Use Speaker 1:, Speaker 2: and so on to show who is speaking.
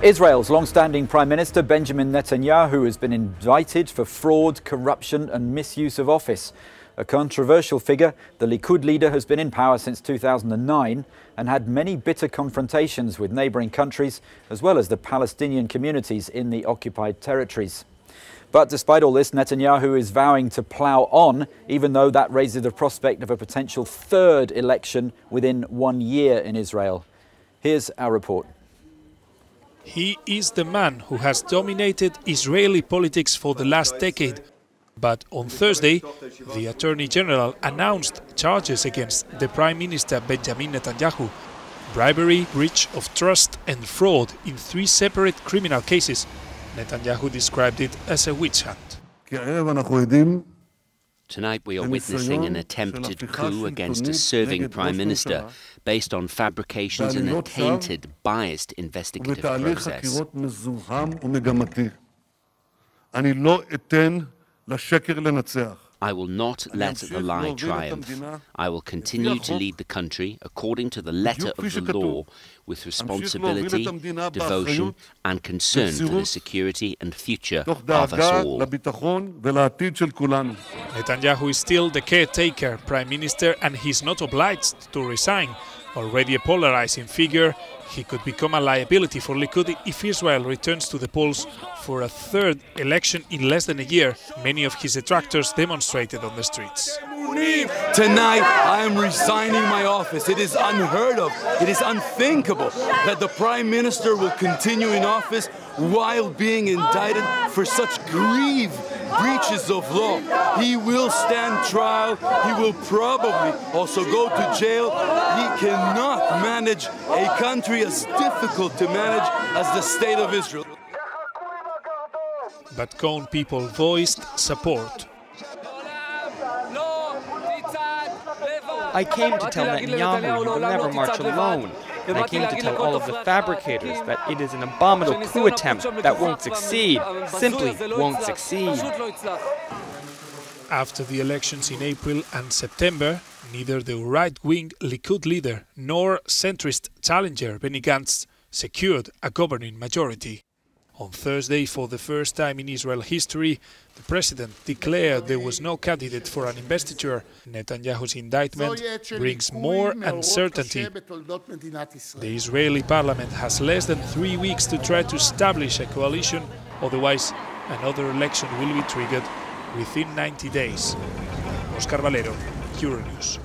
Speaker 1: Israel's long-standing Prime Minister Benjamin Netanyahu has been indicted for fraud, corruption and misuse of office. A controversial figure, the Likud leader has been in power since 2009 and had many bitter confrontations with neighbouring countries as well as the Palestinian communities in the occupied territories. But despite all this, Netanyahu is vowing to plough on, even though that raises the prospect of a potential third election within 1 year in Israel. Here's our report.
Speaker 2: He is the man who has dominated Israeli politics for the last decade. But on Thursday, the Attorney General announced charges against the Prime Minister Benjamin Netanyahu: bribery, breach of trust and fraud in 3 separate criminal cases. Netanyahu described it as a witch hunt.
Speaker 3: Tonight we are witnessing an attempted coup against a serving Prime Minister based on fabrications and a tainted, biased investigative process. I will not let the lie triumph. I will continue to lead the country according to the letter of the law, with responsibility, devotion and concern for the security and future of us all.
Speaker 2: Netanyahu is still the caretaker Prime Minister and he's not obliged to resign. Already a polarizing figure, he could become a liability for Likud if Israel returns to the polls for a third election in less than a year. Many of his detractors demonstrated on the streets.
Speaker 4: Tonight, I am resigning my office. It is unheard of. It is unthinkable that the Prime Minister will continue in office while being indicted for such grave breaches of law. He will stand trial. He will probably also go to jail. He cannot manage a country as difficult to manage as the State of Israel.
Speaker 2: But Cone people voiced support.
Speaker 5: I came to tell Netanyahu he will never march alone. And I came to tell all of the fabricators that it is an abominable coup attempt that won't succeed, simply won't succeed.
Speaker 2: After the elections in April and September, neither the right-wing Likud leader nor centrist challenger Benny Gantz secured a governing majority. On Thursday, for the first time in Israel history, the president declared there was no candidate for an investiture. Netanyahu's indictment brings more uncertainty. The Israeli parliament has less than 3 weeks to try to establish a coalition, otherwise another election will be triggered within 90 days. Oscar Valero, Euronews.